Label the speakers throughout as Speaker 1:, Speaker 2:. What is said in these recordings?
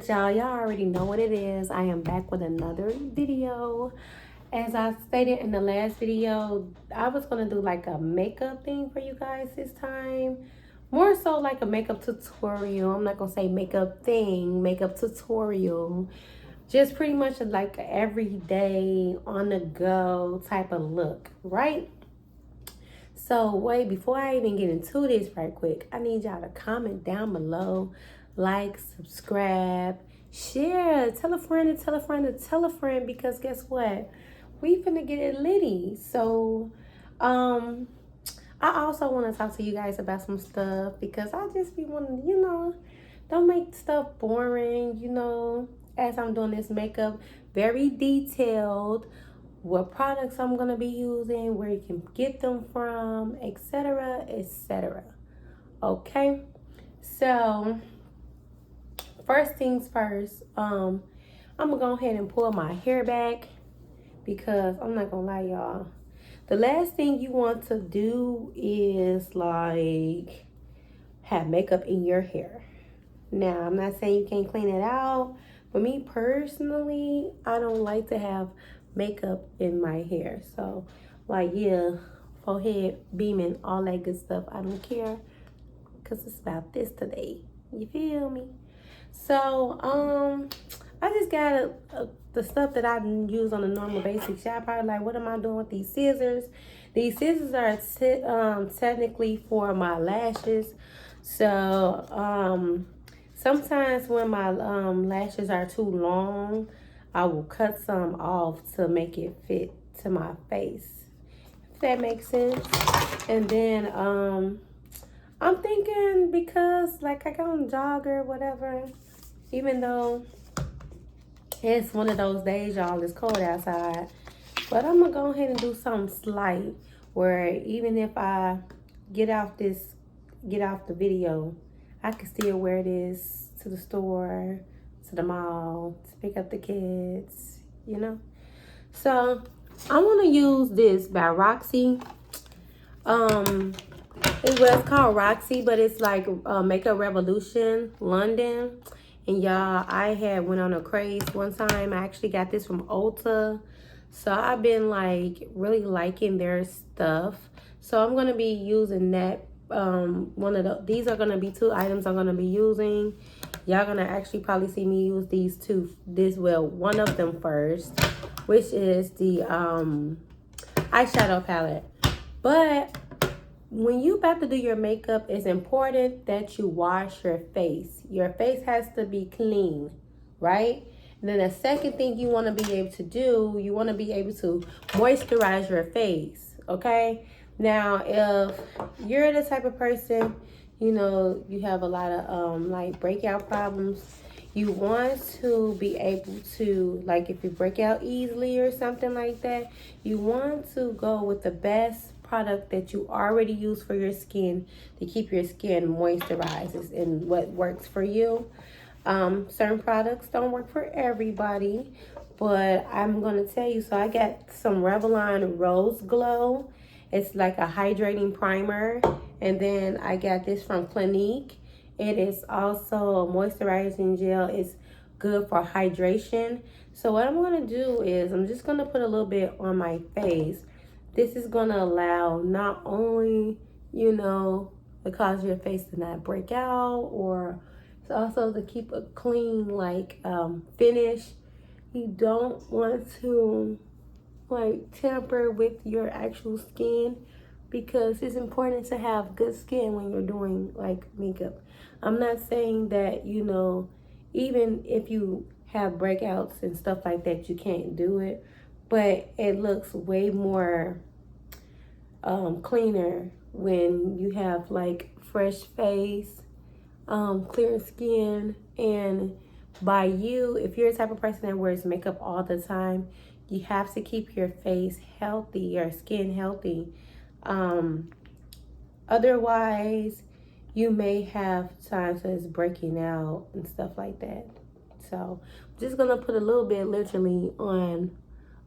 Speaker 1: good, y'all? Y'all already know what it is. I am back with another video. As I stated in the last video, I was going to do like a makeup thing for you guys this time. More so like a makeup tutorial. I'm not going to say makeup thing, makeup tutorial. Just pretty much like an everyday, on the go type of look, right? So wait, before I even get into this right quick, I need y'all to comment down below, like, subscribe, share, tell a friend to tell a friend to tell a friend, because guess what? We finna get it litty. So I also want to talk to you guys about some stuff, because I just be wanting, don't make stuff boring, as I'm doing this makeup, very detailed, what products I'm going to be using, where you can get them from, etc., etc. Okay? So, first things first, I'm going to go ahead and pull my hair back, because I'm not going to lie, y'all. The last thing you want to do is like have makeup in your hair. Now, I'm not saying you can't clean it out, but me personally, I don't like to have makeup in my hair. So, like, yeah, forehead beaming, all that good stuff. I don't care, because it's about this today. You feel me? So, I just got the stuff that I use on a normal basis. Y'all probably like, what am I doing with these scissors? These scissors are technically for my lashes. So, sometimes when my lashes are too long, I will cut some off to make it fit to my face. If that makes sense. And then I'm thinking, because like I got on jogger, whatever, even though it's one of those days, y'all, it's cold outside, but I'm gonna go ahead and do something slight, where even if I get off the video, I can still wear this to the store, to the mall, to pick up the kids, So I want to use this by Roxy. It's called Roxy, but it's like Makeup Revolution London. And y'all, I had went on a craze one time. I actually got this from Ulta. So I've been like really liking their stuff. So I'm gonna be using that. These are gonna be two items I'm gonna be using. Y'all gonna actually probably see me use these two. One of them first, which is the eyeshadow palette. But when you about to do your makeup, it's important that you wash your face. Your face has to be clean, right? And then the second thing you want to be able to do, you want to be able to moisturize your face, okay? Now, if you're the type of person, you have a lot of like breakout problems, you want to be able to, like if you break out easily or something like that, you want to go with the best product that you already use for your skin to keep your skin moisturized and what works for you. Certain products don't work for everybody, but I'm gonna tell you. So I got some Revlon Rose Glow. It's like a hydrating primer, and then I got this from Clinique. It is also a moisturizing gel. It's good for hydration. So what I'm gonna do is I'm just gonna put a little bit on my face. This is going to allow not only, to cause your face to not break out, or it's also to keep a clean, finish. You don't want to, tamper with your actual skin, because it's important to have good skin when you're doing, makeup. I'm not saying that, even if you have breakouts and stuff like that, you can't do it. But it looks way more cleaner when you have fresh face, clear skin. And by you, if you're the type of person that wears makeup all the time, you have to keep your face healthy, your skin healthy. Otherwise, you may have times that it's breaking out and stuff like that. So I'm just gonna put a little bit literally on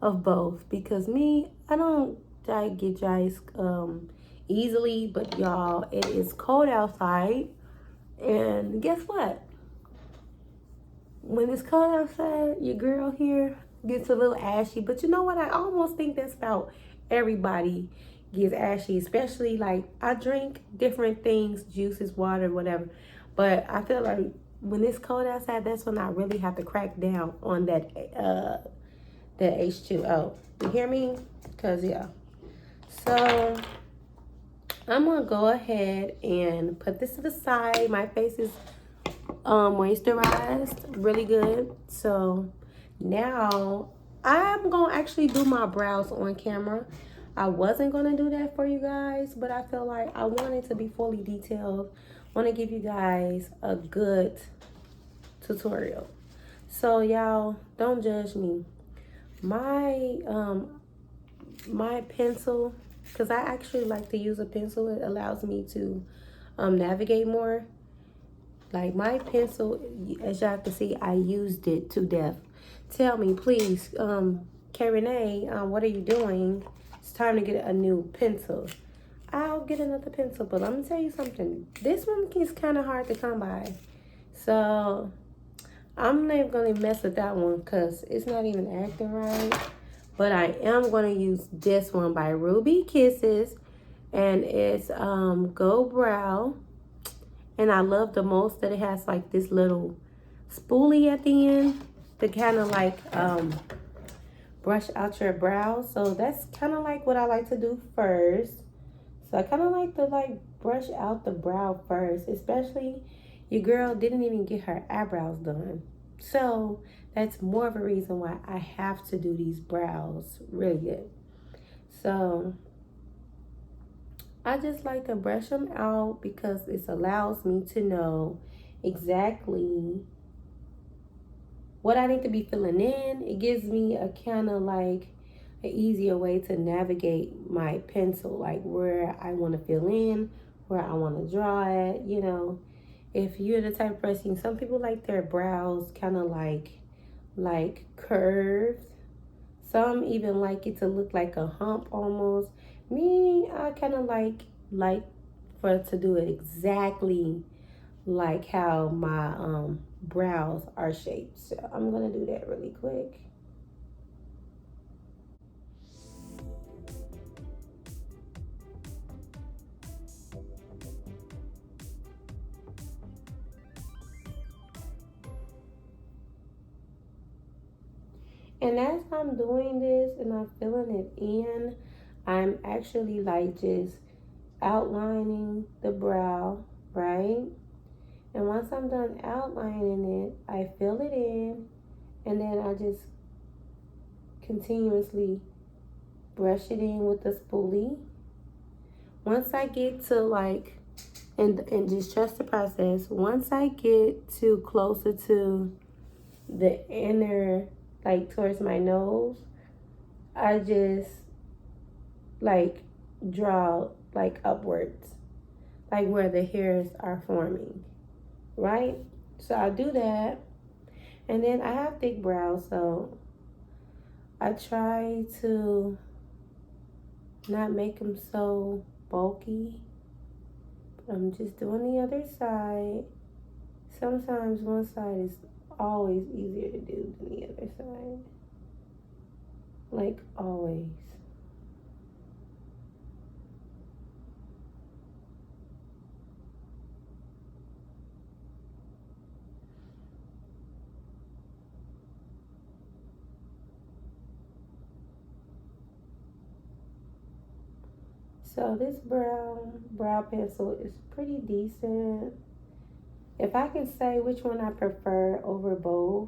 Speaker 1: of both, because me, I don't get dry easily, but y'all, it is cold outside, and guess what? when it's cold outside, your girl here gets a little ashy. But you know what? I almost think that's about everybody gets ashy, especially like I drink different things, juices, water, whatever. But I feel like when it's cold outside, that's when I really have to crack down on that H2O. You hear me? Cause yeah. So I'm gonna go ahead and put this to the side. My face is moisturized really good. So now I'm gonna actually do my brows on camera. I wasn't gonna do that for you guys, but I feel like I want it to be fully detailed. I want to give you guys a good tutorial. So y'all don't judge me. My pencil, because I actually like to use a pencil. It allows me to navigate more. Like my pencil, as y'all can see, I used it to death. Tell me, please, kayrenaii, what are you doing? It's time to get a new pencil. I'll get another pencil, but let me tell you something. This one is kind of hard to come by. So I'm not going to mess with that one because it's not even acting right. But I am going to use this one by Ruby Kisses. And it's Go Brow. And I love the most that it has like this little spoolie at the end to kind of like brush out your brows. So that's kind of like what I like to do first. So I kind of like to like brush out the brow first, especially your girl didn't even get her eyebrows done. So that's more of a reason why I have to do these brows really good. So I just like to brush them out because it allows me to know exactly what I need to be filling in. It gives me a kind of like an easier way to navigate my pencil, like where I want to fill in, where I want to draw it. You know, if you're the type of person, some people like their brows kind of like curved. Some even like it to look like a hump almost. Me, I kind of like for it to do it exactly like how my brows are shaped. So I'm gonna do that really quick. And as I'm doing this and I'm filling it in, I'm actually like just outlining the brow, right? And once I'm done outlining it, I fill it in and then I just continuously brush it in with the spoolie. Once I get to like, and just trust the process, once I get to closer to the inner, like towards my nose, I just like draw like upwards, like where the hairs are forming, right? So I do that. And then I have thick brows, so I try to not make them so bulky. I'm just doing the other side. Sometimes one side is always easier to do than the other side. Like always. So this brow pencil is pretty decent. If I can say which one I prefer over both,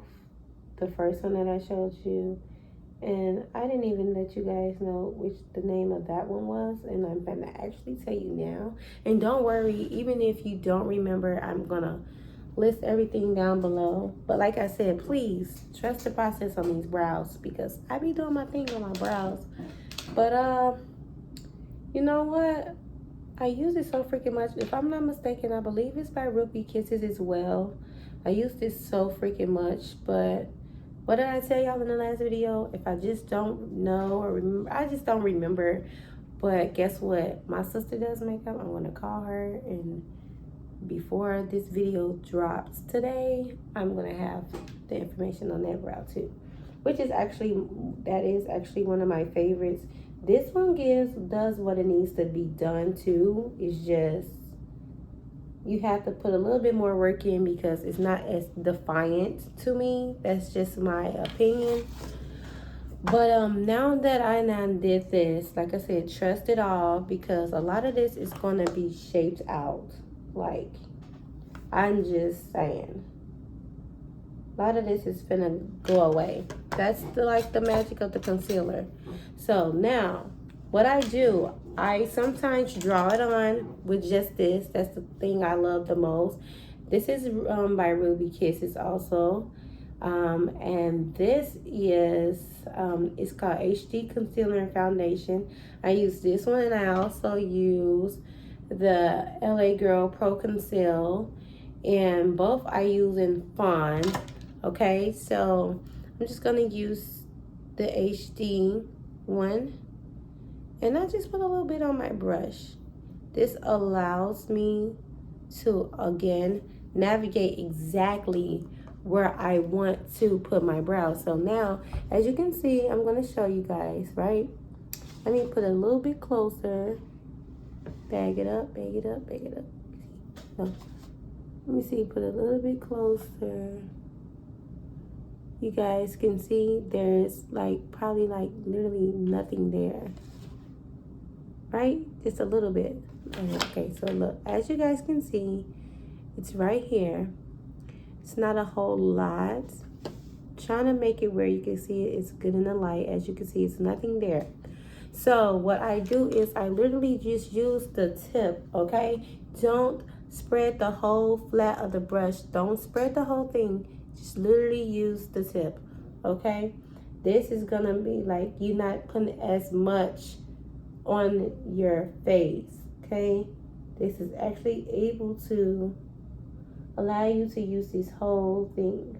Speaker 1: the first one that I showed you, and I didn't even let you guys know which the name of that one was, and I'm gonna actually tell you now. And don't worry, even if you don't remember, I'm gonna list everything down below. But like I said, please trust the process on these brows because I be doing my thing on my brows. But you know what? I use it so freaking much. If I'm not mistaken, I believe it's by Ruby Kisses as well. I use this so freaking much. But what did I tell y'all in the last video? If I just don't know or remember, I just don't remember. But guess what? My sister does makeup. I'm going to call her and before this video drops today, I'm gonna have the information on that brow too, which is actually, that is actually one of my favorites. This one does what it needs to be done too. It's just, you have to put a little bit more work in because it's not as defiant to me. That's just my opinion. But now that I did this, like I said, trust it all, because a lot of this is going to be shaped out. Like, I'm just saying, a lot of this is finna go away. That's the magic of the concealer. So now, what I do, I sometimes draw it on with just this. That's the thing I love the most. This is by Ruby Kisses also. And this is, it's called HD Concealer and Foundation. I use this one, and I also use the LA Girl Pro Conceal. And both I use in Fawn. Okay, so I'm just going to use the HD one. And I just put a little bit on my brush. This allows me to, again, navigate exactly where I want to put my brows. So now, as you can see, I'm going to show you guys, right? Let me put a little bit closer. Bag it up, bag it up, bag it up. No. Let me see, put a little bit closer. You guys can see there's probably literally nothing there. Right? Just a little bit. Okay, so look, as you guys can see, it's right here. It's not a whole lot. Trying to make it where you can see it. It's good in the light. As you can see, it's nothing there. So what I do is I literally just use the tip, okay? Don't spread the whole flat of the brush. Don't spread the whole thing. Just literally use the tip, okay? This is gonna be like you're not putting as much on your face, okay? This is actually able to allow you to use this whole thing.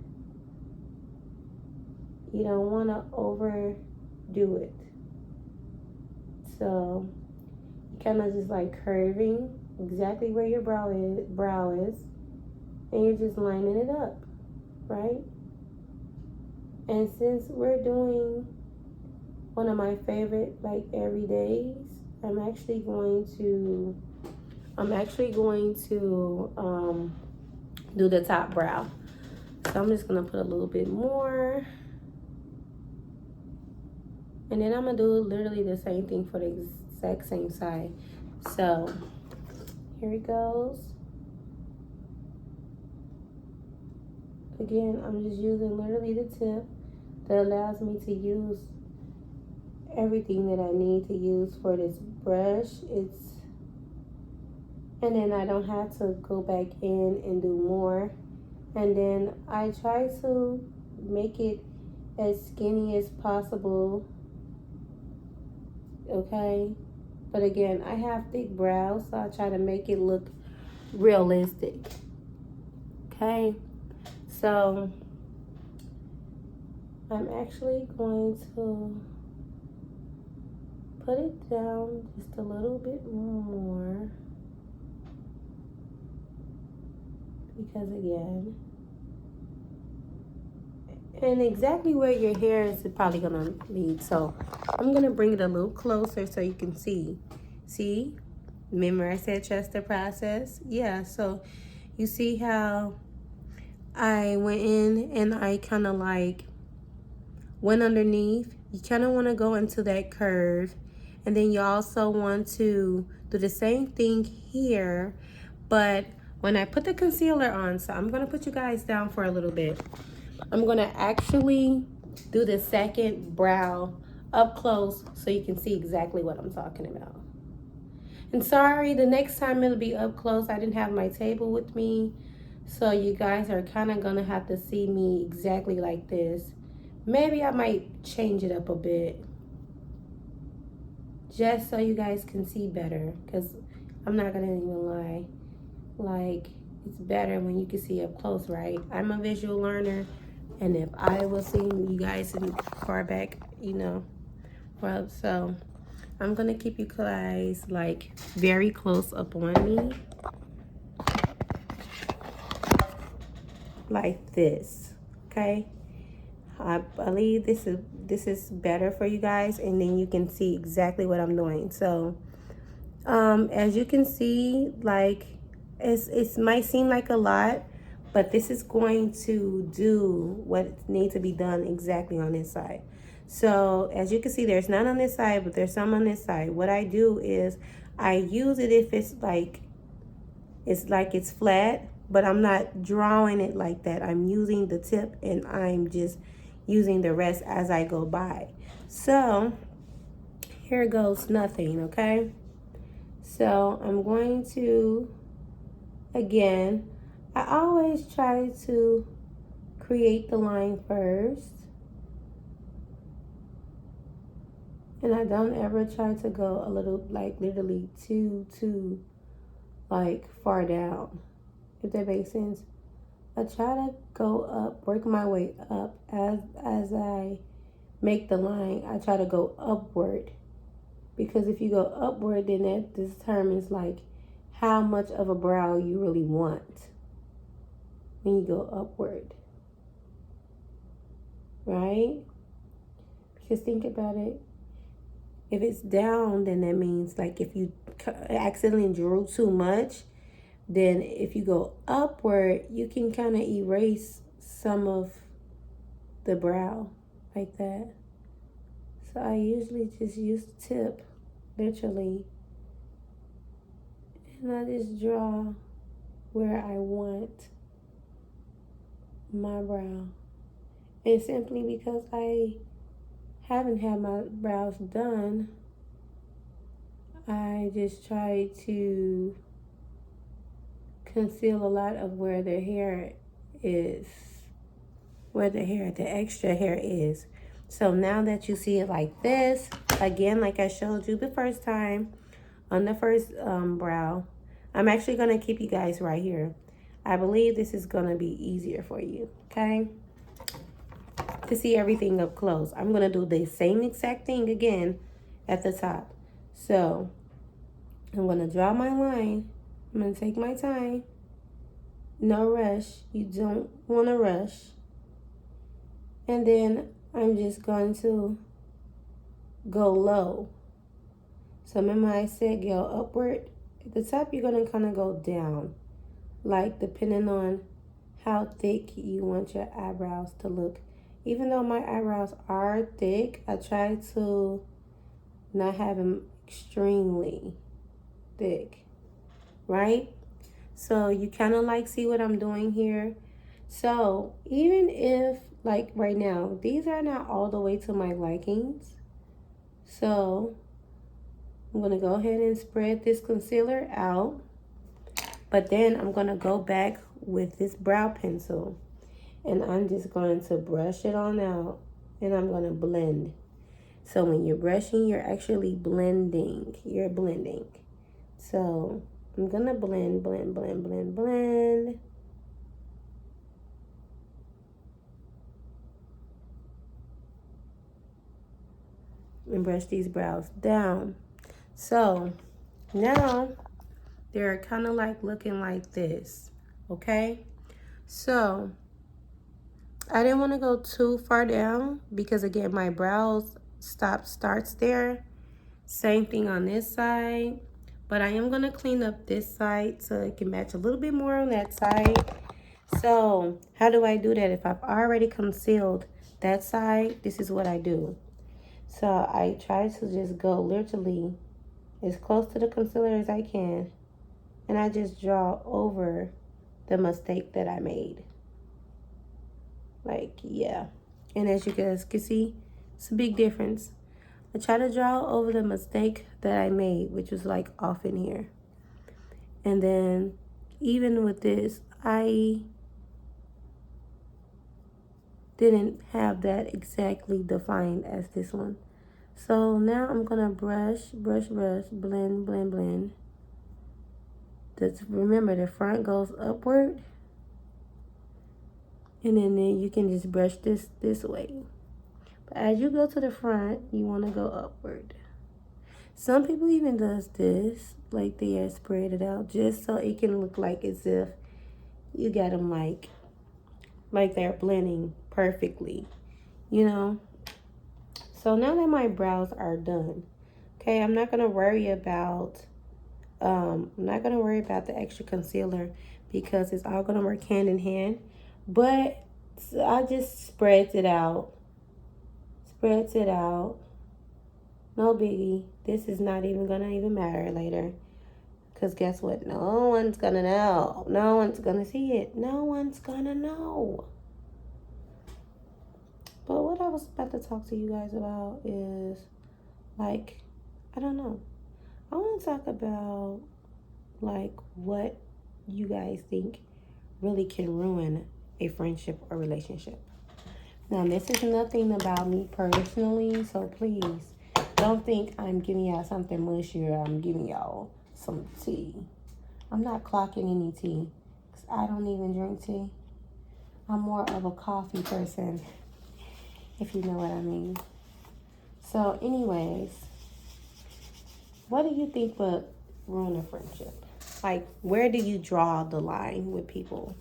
Speaker 1: You don't want to overdo it. So you kind of just curving exactly where your brow is, and you're just lining it up, right? And since we're doing one of my favorite everydays, I'm actually going to do the top brow. So I'm just gonna put a little bit more, and then I'm gonna do literally the same thing for the exact same side. So here it goes. Again, I'm just using literally the tip that allows me to use everything that I need to use for this brush. And then I don't have to go back in and do more. And then I try to make it as skinny as possible, okay? But again, I have thick brows, so I try to make it look realistic, okay? So I'm actually going to put it down just a little bit more, because again, and exactly where your hair is probably gonna lead. So I'm gonna bring it a little closer so you can see. See? Remember I said trust the process? Yeah, so you see how I went in and I kind of went underneath. You kind of want to go into that curve, and then you also want to do the same thing here. But when I put the concealer on, so I'm going to put you guys down for a little bit. I'm going to actually do the second brow up close so you can see exactly what I'm talking about. And sorry, the next time it'll be up close. I didn't have my table with me, so you guys are kind of going to have to see me exactly like this. Maybe I might change it up a bit just so you guys can see better, because I'm not going to even lie. It's better when you can see up close, right? I'm a visual learner, and if I was seeing you guys in far back, well, so I'm going to keep you guys very close up on me. like this, okay? I believe this is better for you guys, and then you can see exactly what I'm doing. So as you can see, like it might seem like a lot, but this is going to do what needs to be done exactly on this side. So as you can see, there's none on this side, but there's some on this side. What I do is I use it if it's like it's flat, but I'm not drawing it like that. I'm using the tip and I'm just using the rest as I go by. So here goes nothing, okay? So I'm going to, again, I always try to create the line first. And I don't ever try to go a little, like literally too like far down, if that makes sense. I try to go up, work my way up as I make the line. I try to go upward, because if you go upward, then that determines like how much of a brow you really want when you go upward, right? Because think about it. If it's down, then that means like if you accidentally drew too much, then if you go upward, you can kind of erase some of the brow like that. So I usually just use the tip, literally, and I just draw where I want my brow. And simply because I haven't had my brows done, I just try to conceal a lot of where the hair is, where the extra hair is. So now that you see it like this, again, like I showed you the first time on the first brow, I'm actually going to keep you guys right here. I believe this is going to be easier for you, okay? To see everything up close. I'm going to do the same exact thing again at the top. So I'm going to draw my line. I'm going to take my time. No rush. You don't want to rush. And then I'm just going to go low. So remember I said go upward. At the top, you're going to kind of go down. Like depending on how thick you want your eyebrows to look. Even though my eyebrows are thick, I try to not have them extremely thick, right? So you kind of like see what I'm doing here. So even if like right now, these are not all the way to my likings. So I'm going to go ahead and spread this concealer out. But then I'm going to go back with this brow pencil. And I'm just going to brush it on out. And I'm going to blend. So when you're brushing, you're actually blending. You're blending. So I'm going to blend. And brush these brows down. So now they're kind of like looking like this. Okay? So I didn't want to go too far down because again, my brows starts there. Same thing on this side. But I am going to clean up this side so it can match a little bit more on that side. So how do I do that? If I've already concealed that side, this is what I do. So I try to just go literally as close to the concealer as I can. And I just draw over the mistake that I made. Like, yeah. And as you guys can see, it's a big difference. I try to draw over the mistake that I made, which was like off in here. And then even with this, I didn't have that exactly defined as this one. So now I'm gonna brush, blend. Remember, the front goes upward. And then you can just brush this way. But as you go to the front, you want to go upward. Some people even does this, like they are spread it out just so it can look like as if you got them like Like they're blending perfectly, you know? So now that my brows are done, okay, I'm not gonna worry about the extra concealer because it's all gonna work hand in hand. But I just spreads it out. Spreads it out. No biggie. This is not even gonna even matter later. Because guess what? No one's gonna know. No one's gonna see it. No one's gonna know. But what I was about to talk to you guys about is, like, I don't know. I want to talk about, like, what you guys think really can ruin a friendship or relationship. Now, this is nothing about me personally, so please don't think I'm giving y'all something mushy or I'm giving y'all some tea. I'm not clocking any tea because I don't even drink tea. I'm more of a coffee person, if you know what I mean. So, anyways, what do you think would ruin a friendship? Like, where do you draw the line with people?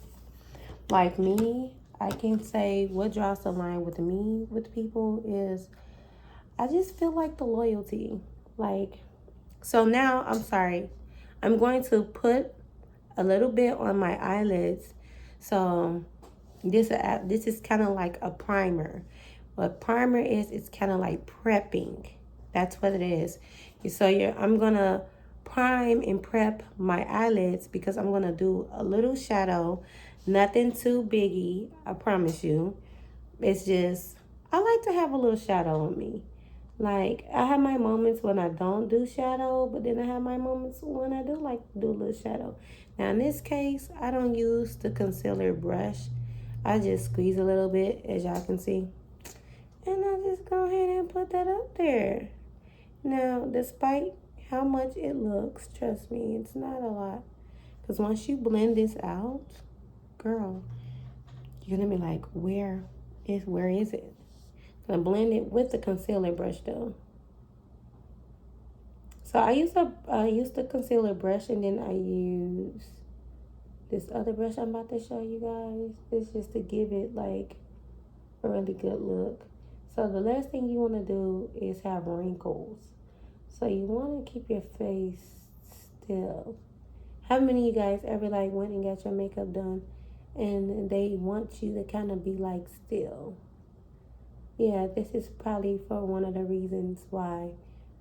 Speaker 1: Like me, I can say what draws the line with me with people is I just feel like the loyalty. Like, so now I'm sorry. I'm going to put a little bit on my eyelids. So this is kind of like a primer. What primer is, it's kind of like prepping. That's what it is. So I'm gonna prime and prep my eyelids because I'm gonna do a little shadow. Nothing too biggie, I promise you. It's just I like to have a little shadow on me. Like, I have my moments when I don't do shadow, but then I have my moments when I do like to do a little shadow. Now, in this case, I don't use the concealer brush. I just squeeze a little bit, as y'all can see. And I just go ahead and put that up there. Now, despite how much it looks, trust me, it's not a lot. Because once you blend this out, girl, you're going to be like, where is it? I'm gonna blend it with the concealer brush though. So I use the concealer brush and then I use this other brush I'm about to show you guys. It's just to give it like a really good look. So the last thing you want to do is have wrinkles. So you want to keep your face still. How many of you guys ever like went and got your makeup done and they want you to kind of be like still? Yeah, this is probably for one of the reasons why.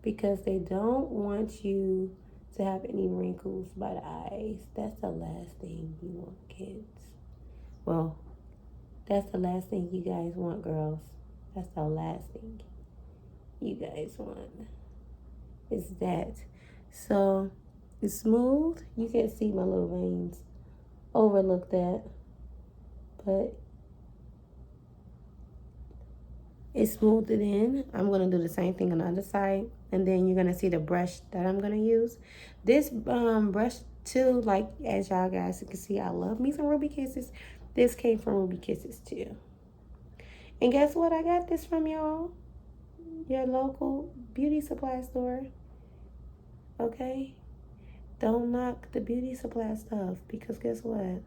Speaker 1: Because they don't want you to have any wrinkles by the eyes. That's the last thing you want, kids. Well, that's the last thing you guys want, girls. That's the last thing you guys want. Is that. So, it's smooth. You can see my little veins. Overlook that. But it's smoothed it in. I'm going to do the same thing on the other side. And then you're going to see the brush that I'm going to use. This brush too, like as y'all guys can see, I love me some Ruby Kisses. This came from Ruby Kisses too. And guess what? I got this from y'all. Your local beauty supply store. Okay? Don't knock the beauty supply stuff. Because guess what?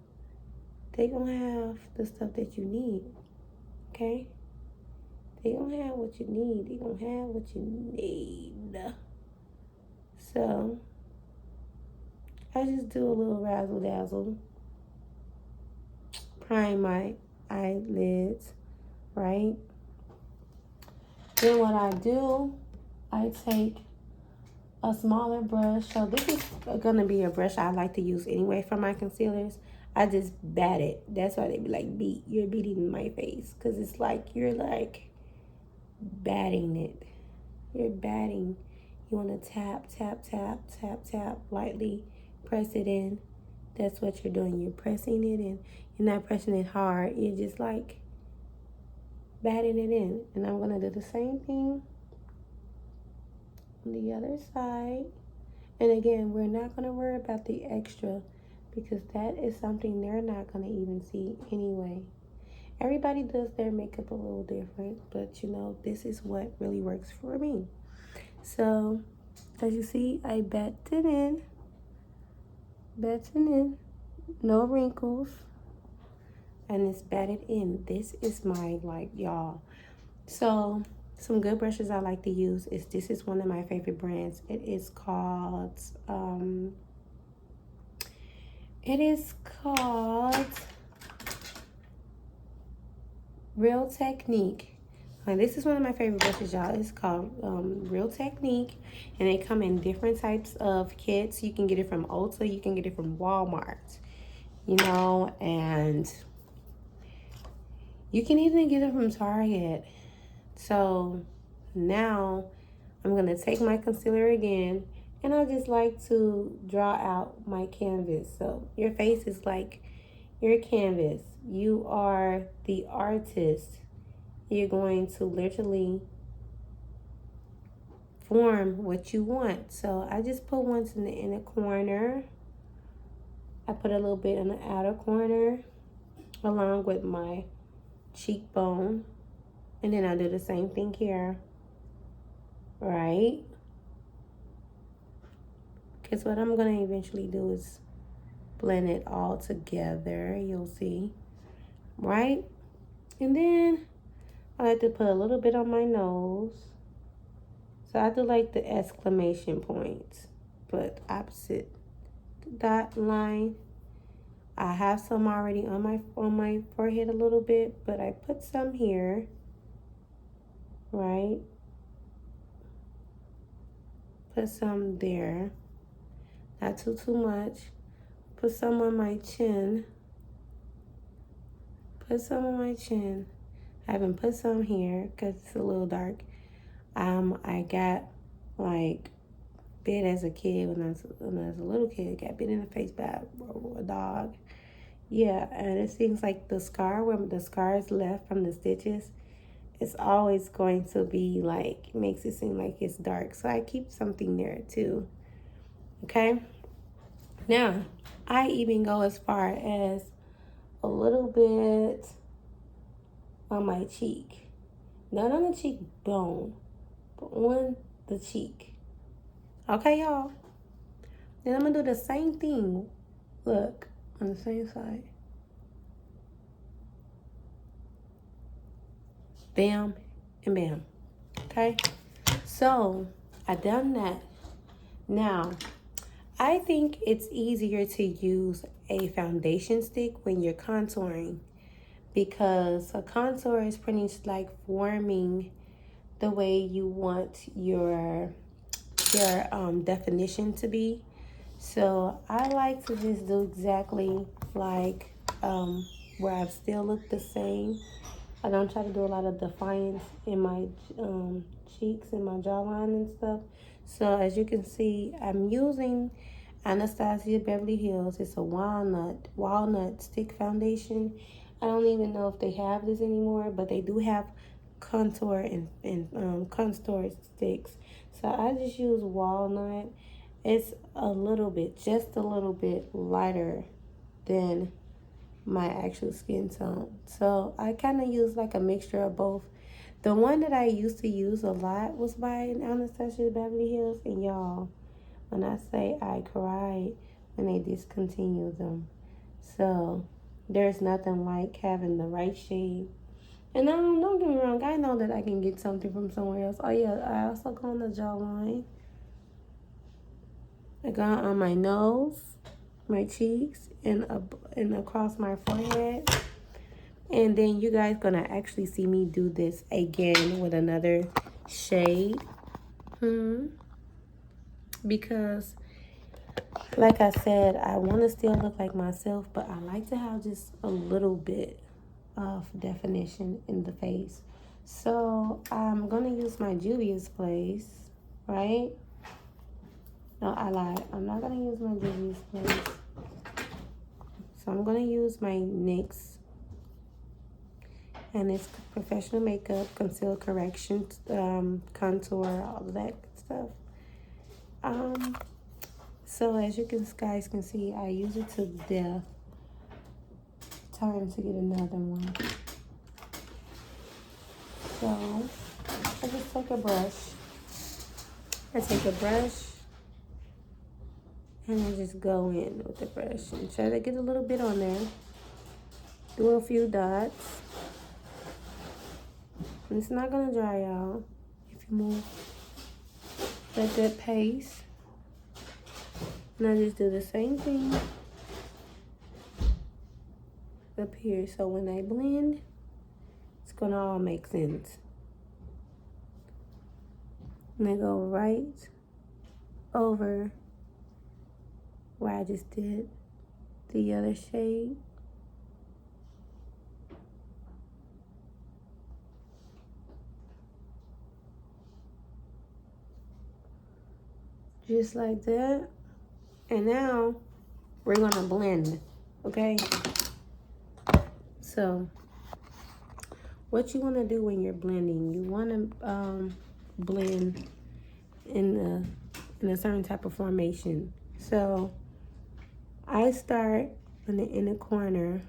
Speaker 1: They going to have the stuff that you need. Okay? They gonna have what you need. They gonna have what you need. So, I just do a little razzle dazzle. Prime my eyelids, right? Then what I do, I take a smaller brush. So this is gonna be a brush I like to use anyway for my concealers. I just bat it. That's why they be like, you're beating my face. Because it's like, you're like batting it. You're batting. You want to tap, tap, tap, tap, tap, lightly press it in. That's what you're doing. You're pressing it in. You're not pressing it hard. You're just like batting it in. And I'm going to do the same thing on the other side. And again, we're not going to worry about the extra because that is something they're not going to even see anyway. Everybody does their makeup a little different, but you know, this is what really works for me. So, as you see, I bat it in, no wrinkles. and it's batted in. This is my, like, y'all. So some good brushes I like to use is, this is one of my favorite brands. It is called Real Technique. This is one of my favorite brushes, y'all. It's called Real Technique, and they come in different types of kits. You can get it from Ulta, you can get it from Walmart, you know, and you can even get it from Target. So now I'm gonna take my concealer again, and I just like to draw out my canvas. So your face is like your canvas. You are the artist. You're going to literally form what you want. So I just put ones in the inner corner. I put a little bit in the outer corner along with my cheekbone. And then I do the same thing here, right? Because what I'm going to eventually do is blend it all together. You'll see, right? And then I like to put a little bit on my nose. So I do like the exclamation points, but opposite dot line. I have some already on my forehead a little bit, but I put some here, right? Put some there. Not too much. Put some on my chin. Put some on my chin. I haven't put some here because it's a little dark. I got like bit as a kid when I was a little kid. Got bit in the face by a dog. Yeah, and it seems like the scar, where the scar is left from the stitches, it's always going to be like, makes it seem like it's dark. So I keep something there too. Okay. Now, I even go as far as a little bit on my cheek. Not on the cheekbone, but on the cheek. Okay, y'all? Then I'm going to do the same thing. Look, on the same side. Bam and bam. Okay? So, I done that. Now, I think it's easier to use a foundation stick when you're contouring, because a contour is pretty much like forming the way you want your definition to be. So I like to just do exactly like where I still look the same. I don't try to do a lot of defiance in my cheeks and my jawline and stuff. So as you can see, I'm using Anastasia Beverly Hills. It's a walnut stick foundation. I don't even know if they have this anymore, but they do have contour and contour sticks. So I just use walnut. It's just a little bit lighter than my actual skin tone. So I kind of use like a mixture of both. The one that I used to use a lot was by Anastasia Beverly Hills, and y'all, when I say I cried when they discontinued them. So there's nothing like having the right shade. And don't get me wrong, I know that I can get something from somewhere else. Oh yeah, I also go on the jawline. I got on my nose, my cheeks, and across my forehead. And then you guys gonna actually see me do this again with another shade. Because like I said, I want to still look like myself, but I like to have just a little bit of definition in the face. So I'm gonna use my Juvia's Place, right? No, I lied. I'm not gonna use my Juvia's Place. So I'm gonna use my NYX, and it's Professional Makeup, Conceal Correction, Contour, all of that stuff. So as you guys can see, I use it to death. Time to get another one. So I just take a brush. And I just go in with the brush and try to get a little bit on there. Do a few dots. And it's not gonna dry out if you move at that pace. And I just do the same thing up here. So when I blend, it's gonna all make sense. And I go right over where I just did the other shade. Just like that. And now we're gonna blend, okay? So what you wanna do when you're blending, you wanna blend in a certain type of formation. So I start in the inner corner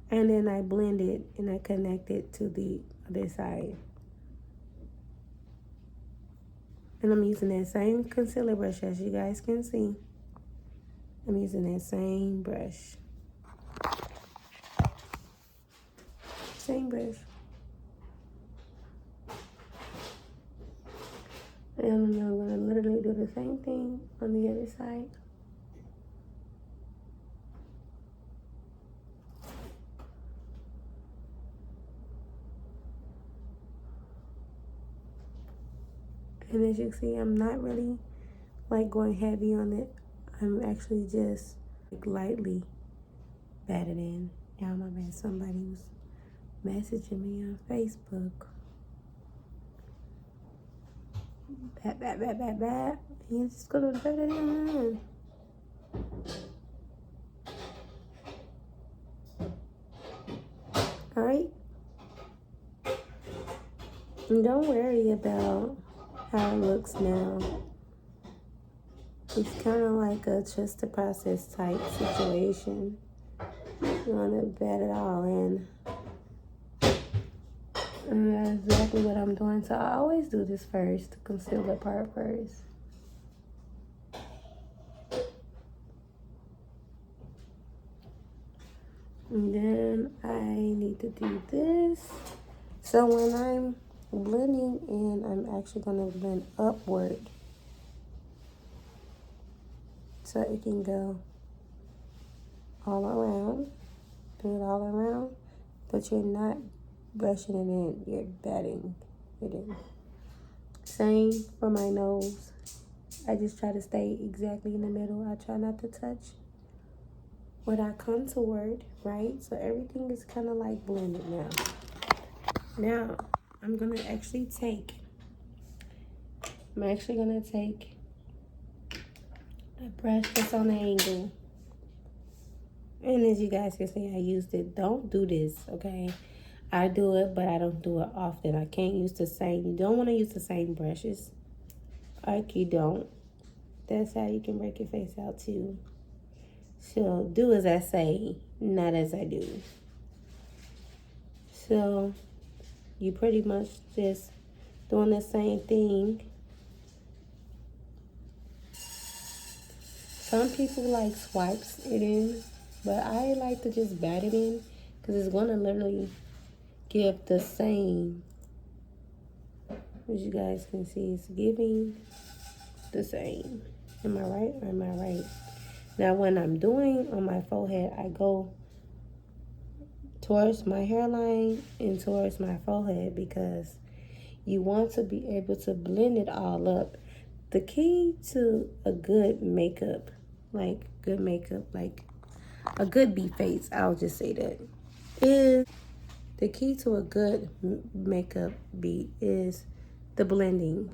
Speaker 1: and then I blend it and I connect it to the other side. And I'm using that same concealer brush, as you guys can see. I'm using that same brush. Same brush. And I'm gonna literally do the same thing on the other side. And as you see, I'm not really like going heavy on it. I'm actually just like lightly batted in. Yeah, my bad. Somebody was messaging me on Facebook. Bat. You just gonna bat it in. All right. And don't worry about how it looks now. It's kind of like a trust the process type situation. You want to bat it all in. And that's exactly what I'm doing. So I always do this first, the concealer part first. And then I need to do this. So when I'm blending in, I'm actually going to blend upward. So it can go all around. Do it all around. But you're not brushing it in. You're batting it in. Same for my nose. I just try to stay exactly in the middle. I try not to touch what I contoured, right? So everything is kind of like blended now. Now, I'm actually gonna take a brush that's on the angle. And as you guys can see, I used it. Don't do this, okay? I do it, but I don't do it often. I can't use the same. You don't want to use the same brushes. Like you don't. That's how you can break your face out too. So do as I say, not as I do. So you pretty much just doing the same thing. Some people like swipes it in, but I like to just bat it in because it's going to literally give the same. As you guys can see, it's giving the same. Am I right or am I right? Now when I'm doing on my forehead, I go towards my hairline and towards my forehead because you want to be able to blend it all up. The key to a good makeup, like a good beat face, I'll just say that, is the key to a good makeup beat is the blending.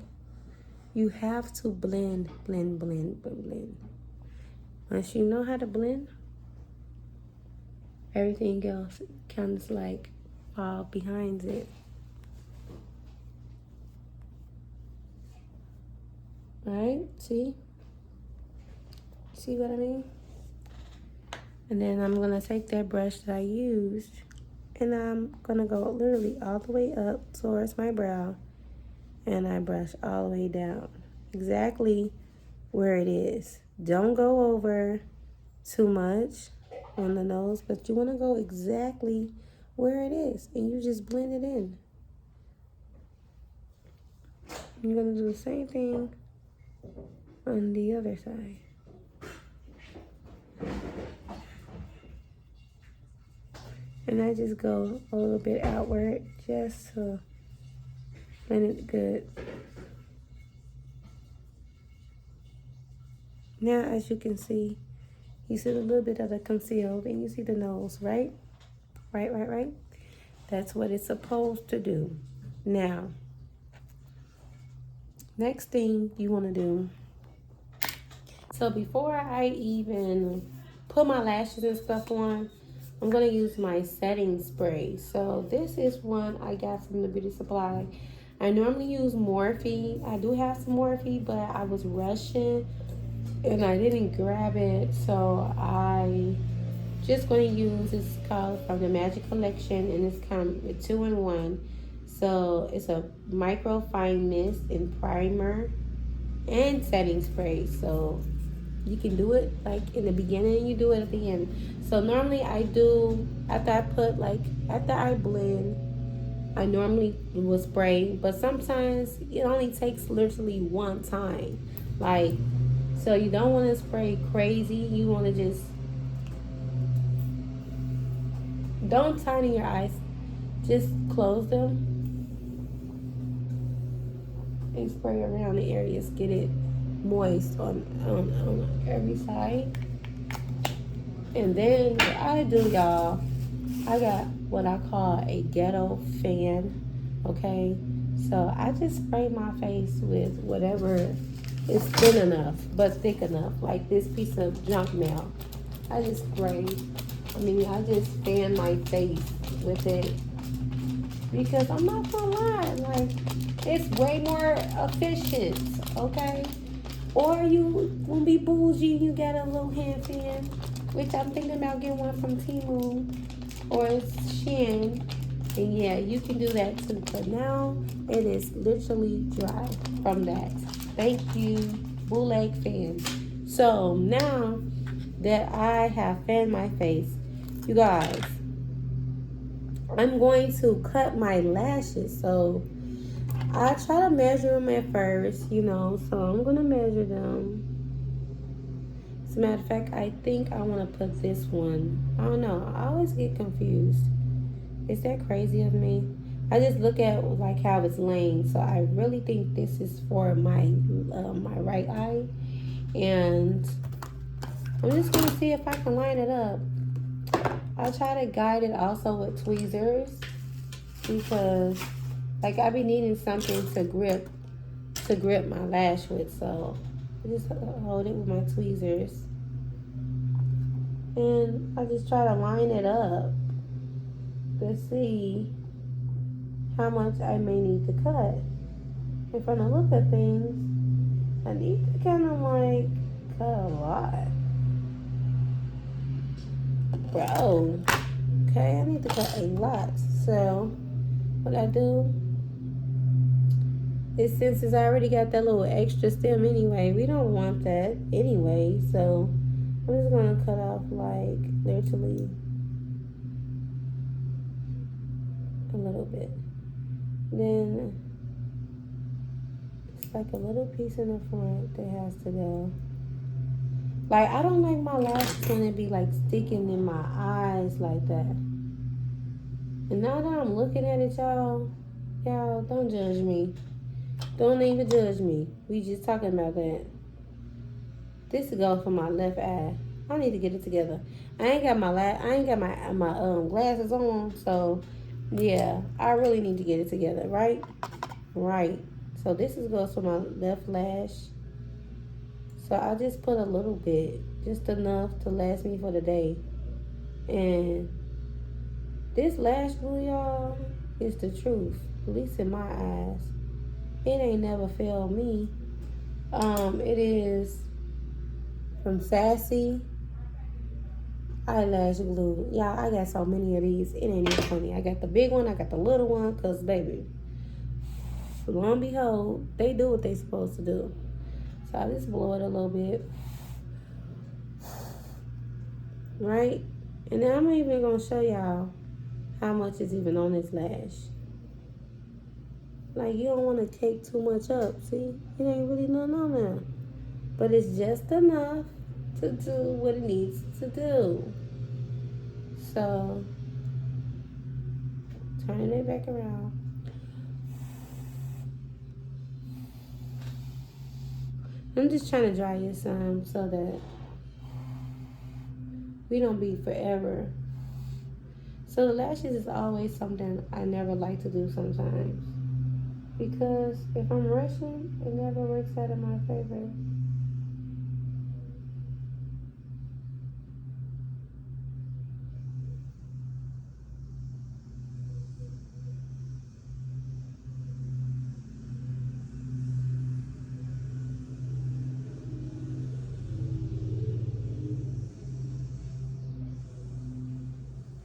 Speaker 1: You have to blend. Once you know how to blend, everything else comes like fall behind it. Alright, see what I mean? And then I'm gonna take that brush that I used and I'm gonna go literally all the way up towards my brow and I brush all the way down exactly where it is. Don't go over too much. on the nose, but you want to go exactly where it is, and you just blend it in. You're going to do the same thing on the other side. And I just go a little bit outward just to blend it good. Now, as you can see, you see a little bit of the concealed, and you see the nose, right? Right. That's what it's supposed to do. Now, next thing you want to do, so before I even put my lashes and stuff on, I'm going to use my setting spray. So this is one I got from the beauty supply. I normally use Morphe. I do have some Morphe, but I was rushing and I didn't grab it. So I just going to use this called from the Magic Collection, and it's come with 2-in-1. So it's a micro fine mist and primer and setting spray. So you can do it like in the beginning and you do it at the end. So normally I do, after I blend, I normally will spray, but sometimes it only takes literally one time. Like, so you don't want to spray crazy. You want to just, don't tighten your eyes. Just close them and spray around the areas. Get it moist on every side. And then what I do, y'all, I got what I call a ghetto fan, okay? So I just spray my face with whatever is thin enough, but thick enough, like this piece of junk mail. I just I just fan my face with it. Because I'm not gonna lie, like, it's way more efficient, okay? Or you gonna be bougie, you got a little hand fan, which I'm thinking about getting one from Temu or Shein. And yeah, you can do that too. But now it is literally dry from that. Thank you, bootleg fan. So now that I have fanned my face, you guys, I'm going to cut my lashes. So I try to measure them at first, so I'm going to measure them. As a matter of fact, I think I want to put this one. I don't know. I always get confused. Is that crazy of me? I just look at like how it's laying. So I really think this is for my right eye. And I'm just going to see if I can line it up. I'll try to guide it also with tweezers, because like I be needing something to grip my lash with. So I just hold it with my tweezers, and I just try to line it up to see how much I may need to cut. And from the look of things, I need to kind of like cut a lot. Bro, okay, I need to cut a lot. So what I do is, since I already got that little extra stem anyway, we don't want that anyway. So I'm just gonna cut off like literally a little bit. Then it's like a little piece in the front that has to go. Like, I don't like my lashes when it be like sticking in my eyes like that. And now that I'm looking at it, y'all, don't judge me. Don't even judge me. We just talking about that. This goes for my left eye. I need to get it together. I ain't got my glasses on, so yeah, I really need to get it together, right? Right. So this goes for my left lash. So I just put a little bit, just enough to last me for the day. And this lash glue, y'all, is the truth. At least in my eyes. It ain't never failed me. It is from Sassy eyelash glue. Y'all, I got so many of these. It ain't even funny. I got the big one. I got the little one. Because, baby, lo and behold, they do what they supposed to do. So I just blow it a little bit. Right? And then I'm even gonna show y'all how much is even on this lash. Like, you don't want to cake too much up. See, it ain't really nothing on there, but it's just enough to do what it needs to do. So turning it back around. I'm just trying to dry it some so that we don't be forever. So the lashes is always something I never like to do sometimes. Because if I'm rushing, it never works out in my favor.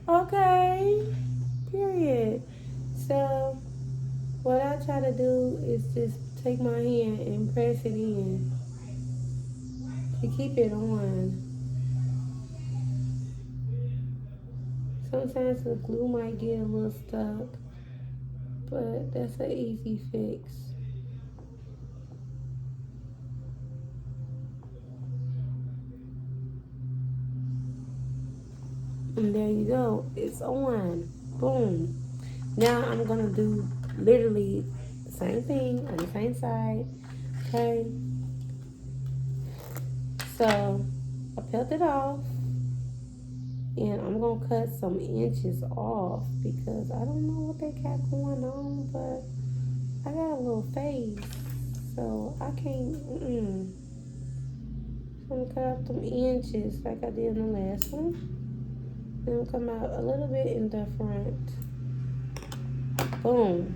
Speaker 1: Okay, period. So what I try to do is just take my hand and press it in to keep it on. Sometimes the glue might get a little stuck, but that's an easy fix. And there you go. It's on. Boom. Now I'm gonna do literally the same thing on the same side. Okay. So I peeled it off. And I'm gonna cut some inches off because I don't know what they got going on, but I got a little face, so I can't. So I'm gonna cut off some inches like I did in the last one. Then I'm come out a little bit in the front. Boom.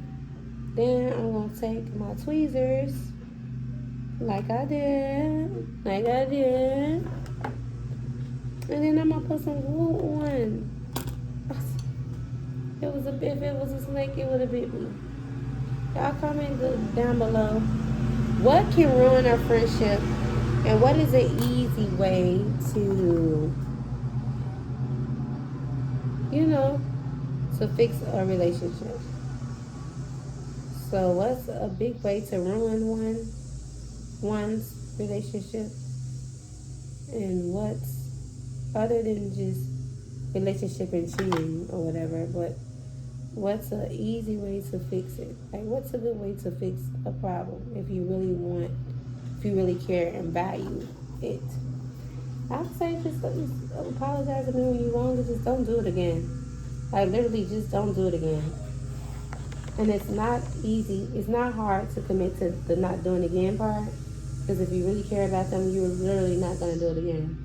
Speaker 1: Then I'm gonna take my tweezers, like I did, and then I'm gonna put some glue on. If it was a snake, it would have bit me. Y'all comment down below. What can ruin our friendship, and what is an easy way to, to fix a relationship? So, what's a big way to ruin one's relationship, and what's other than just relationship and cheating or whatever? But what's an easy way to fix it? Like, what's a good way to fix a problem if you really care and value it? I would say just apologize to me when you're wrong and just don't do it again. Like, literally, just don't do it again. And it's not easy. It's not hard to commit to the not doing it again part. Because if you really care about them, you're literally not going to do it again.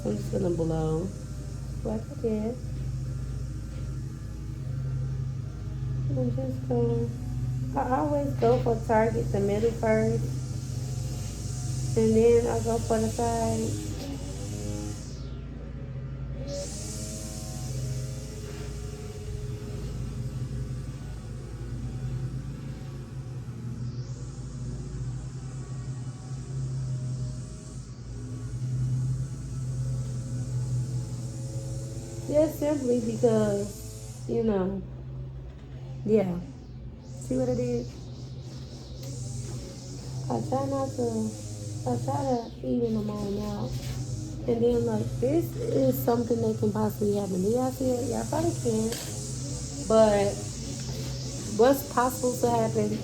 Speaker 1: So I'm just going to blow like I did. I'm just going. I always go for target the middle first, and then I go for the side. Just simply because, yeah. See what I did? I try to even them all out. And then, like, this is something that can possibly happen. Do y'all see it? Y'all probably can. But what's possible to happen,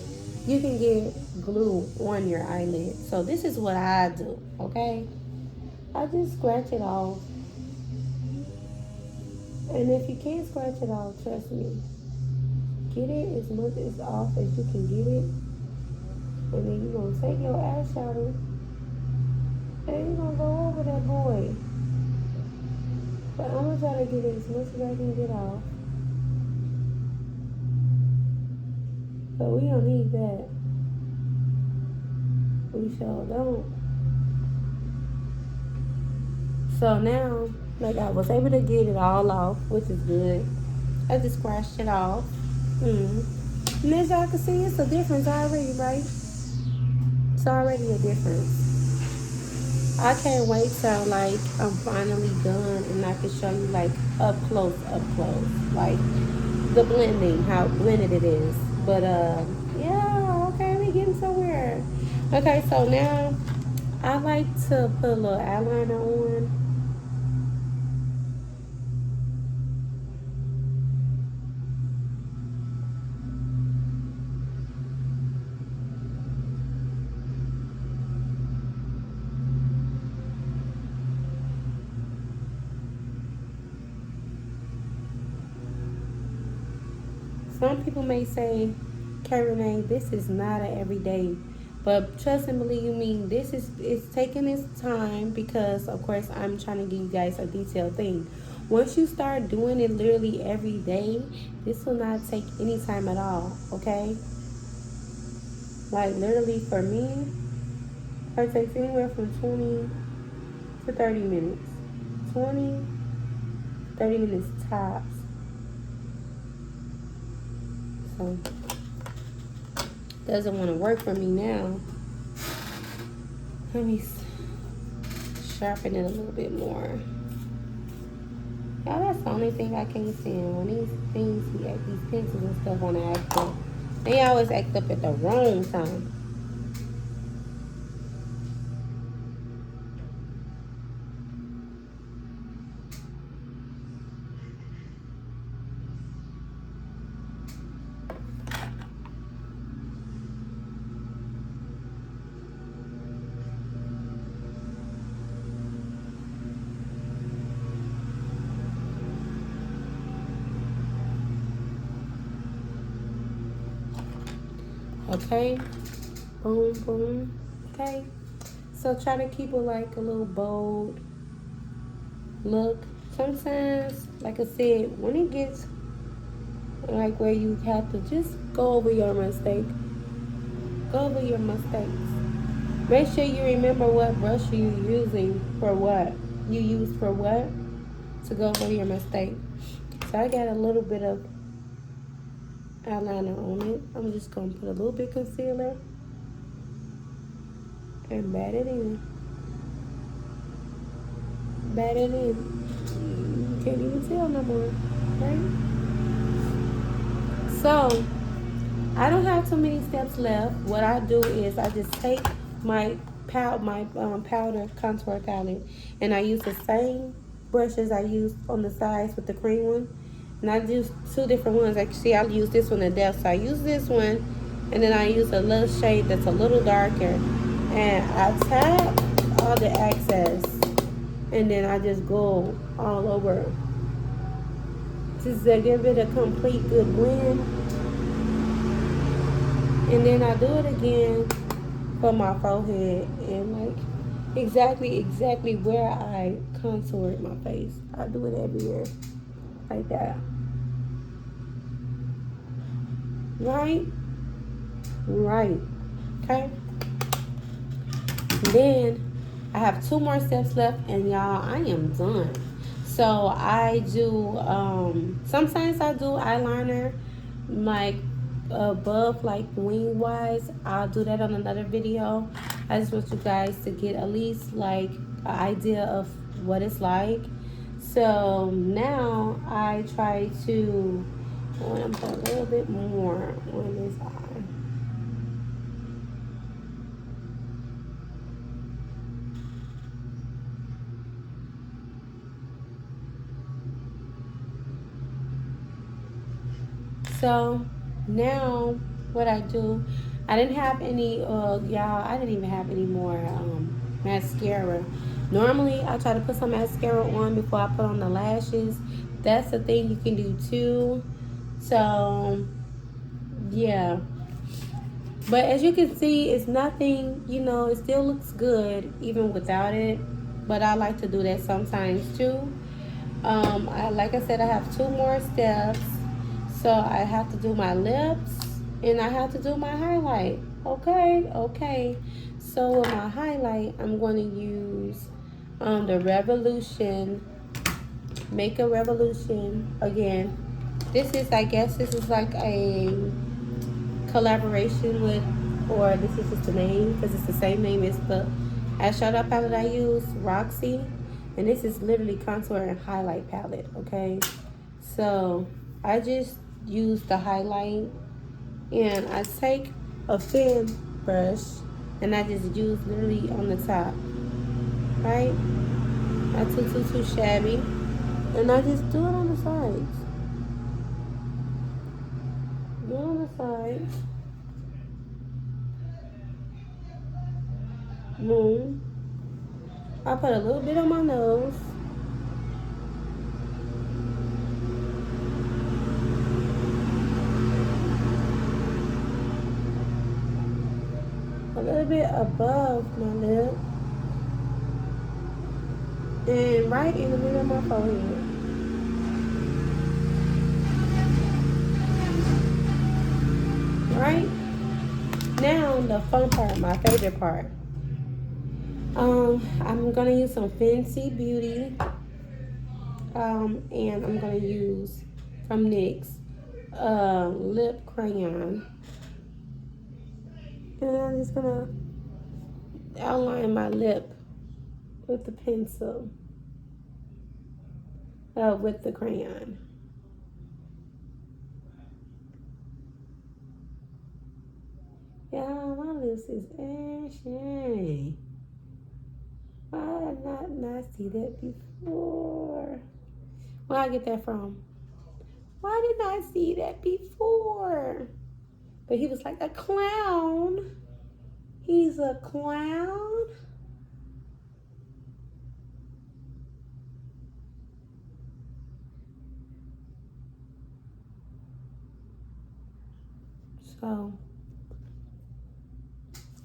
Speaker 1: you can get glue on your eyelid. So this is what I do, okay? I just scratch it off. And if you can't scratch it off, trust me, get it as much as off as you can get it. And then you're going to take your eyeshadow and you're going to go over that boy. But I'm going to try to get it as much as I can get off. But we don't need that. We sure don't. So now, like, I was able to get it all off, which is good. I just scratched it off. And as y'all can see, it's a difference already, right? It's already a difference. I can't wait till like I'm finally done and I can show you like up close, like the blending, how blended it is. But yeah, okay, we getting somewhere. Okay, so now I like to put a little eyeliner on. Some people may say, kayrenaii, this is not an everyday. But trust and believe me, this is it's taking its time because of course I'm trying to give you guys a detailed thing. Once you start doing it literally every day, this will not take any time at all. Okay? Like literally for me, it takes anywhere from 20 to 30 minutes. 20, 30 minutes tops. So doesn't want to work for me now. Let me sharpen it a little bit more. Y'all, that's the only thing I can't stand. When these things, these pencils and stuff want to act up. They always act up at the wrong time. Okay? Boom, boom. Okay? So try to keep it like a little bold look. Sometimes, like I said, when it gets like where you have to just go over your mistake, go over your mistakes. Make sure you remember what brush you're using for what. You use for what to go over your mistake. So I got a little bit of eyeliner on it. I'm just going to put a little bit concealer and bat it in. Bat it in. You can't even tell no more, right? So I don't have too many steps left. What I do is I just take my powder contour palette and I use the same brushes I used on the sides with the cream one. And I use two different ones. Actually, I'll use this one to depth. So I use this one and then I use a little shade that's a little darker. And I tap all the excess and then I just go all over. Just to give it a complete good blend. And then I do it again for my forehead and like exactly where I contoured my face. I do it everywhere like that. Right? Right. Okay? Then I have two more steps left and y'all, I am done. So I do sometimes I do eyeliner like above like wing wise. I'll do that on another video. I just want you guys to get at least like an idea of what it's like. So now I try to put a little bit more on this eye. So now what I do, I didn't have any, y'all, I didn't even have any more mascara. Normally, I try to put some mascara on before I put on the lashes. That's the thing you can do too. So, yeah. But as you can see, it's nothing, you know, it still looks good even without it. But I like to do that sometimes too. Like I said, I have two more steps. So I have to do my lips and I have to do my highlight. Okay. So with my highlight, I'm going to use the Revolution, Makeup Revolution. Again, I guess this is like a collaboration with, or this is just the name because it's the same name as the eyeshadow palette I use, Roxy. And this is literally contour and highlight palette, okay? So I just use the highlight, and I take a thin brush and I just use literally on the top, right? Not too shabby. And I just do it on the sides. Do it on the sides. Boom. I put a little bit on my nose. A little bit above my lip. And right in the middle of my forehead. Right? Now the fun part, my favorite part. I'm gonna use some Fancy Beauty. And I'm gonna use from NYX lip crayon. And I'm just gonna outline my lip with the pencil. With the crayon. Yeah, my lips is ashy. Why did I not see that before? Where I get that from? Why did I see that before? But he was like a clown. He's a clown. So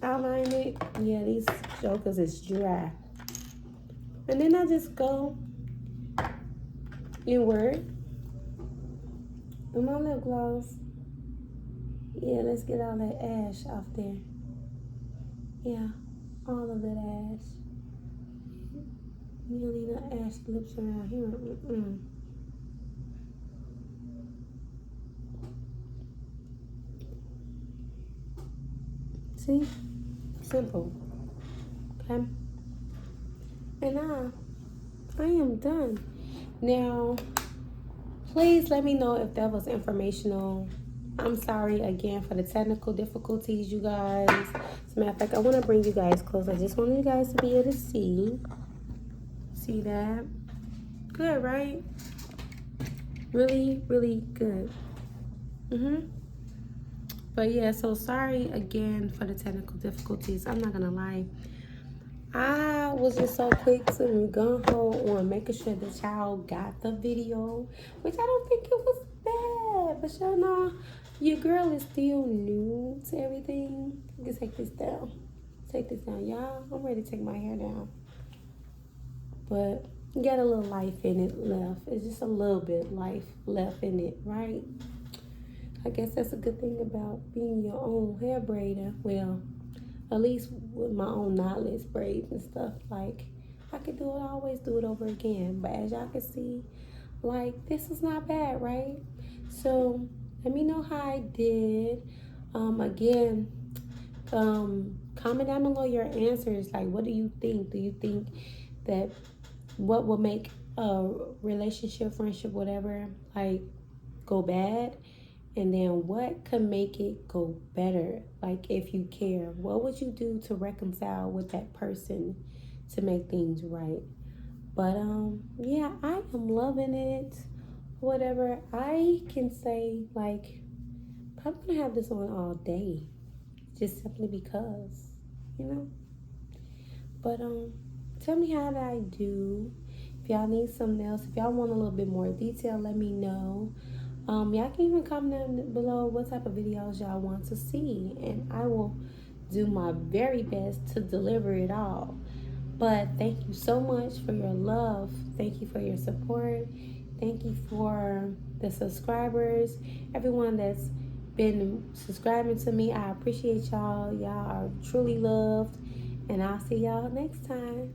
Speaker 1: outline it. Yeah, these jokers is dry. And then I just go inward with my lip gloss. Yeah, let's get all that ash off there. Yeah, all of that ash. You don't need no ash lips around here. See? Simple. Okay? And now, I am done. Now, please let me know if that was informational. I'm sorry again for the technical difficulties, you guys. As a matter of fact, I want to bring you guys close. I just want you guys to be able to see. See that? Good, right? Really, really good. But yeah, so sorry again for the technical difficulties. I'm not gonna lie. I was just so quick to gung-ho on making sure the child got the video, which I don't think it was bad. But y'all know, your girl is still new to everything. You can take this down. Take this down, y'all. I'm ready to take my hair down. But you got a little life in it left. It's just a little bit life left in it, right? I guess that's a good thing about being your own hair braider. Well, at least with my own knotless braids and stuff, like I could do it, I always do it over again. But as y'all can see, like this is not bad, right? So let me know how I did. Again, comment down below your answers. Like, what do you think? Do you think that what will make a relationship, friendship, whatever, like go bad? And then what could make it go better? Like, if you care, what would you do to reconcile with that person to make things right? But yeah, I am loving it. Whatever I can say, like, I'm gonna have this on all day, just simply because, you know. But tell me how did I do. If y'all need something else, if y'all want a little bit more detail, let me know. Y'all can even comment down below what type of videos y'all want to see, and I will do my very best to deliver it all. But thank you so much for your love. Thank you for your support. Thank you for the subscribers, everyone that's been subscribing to me. I appreciate y'all. Y'all are truly loved, and I'll see y'all next time.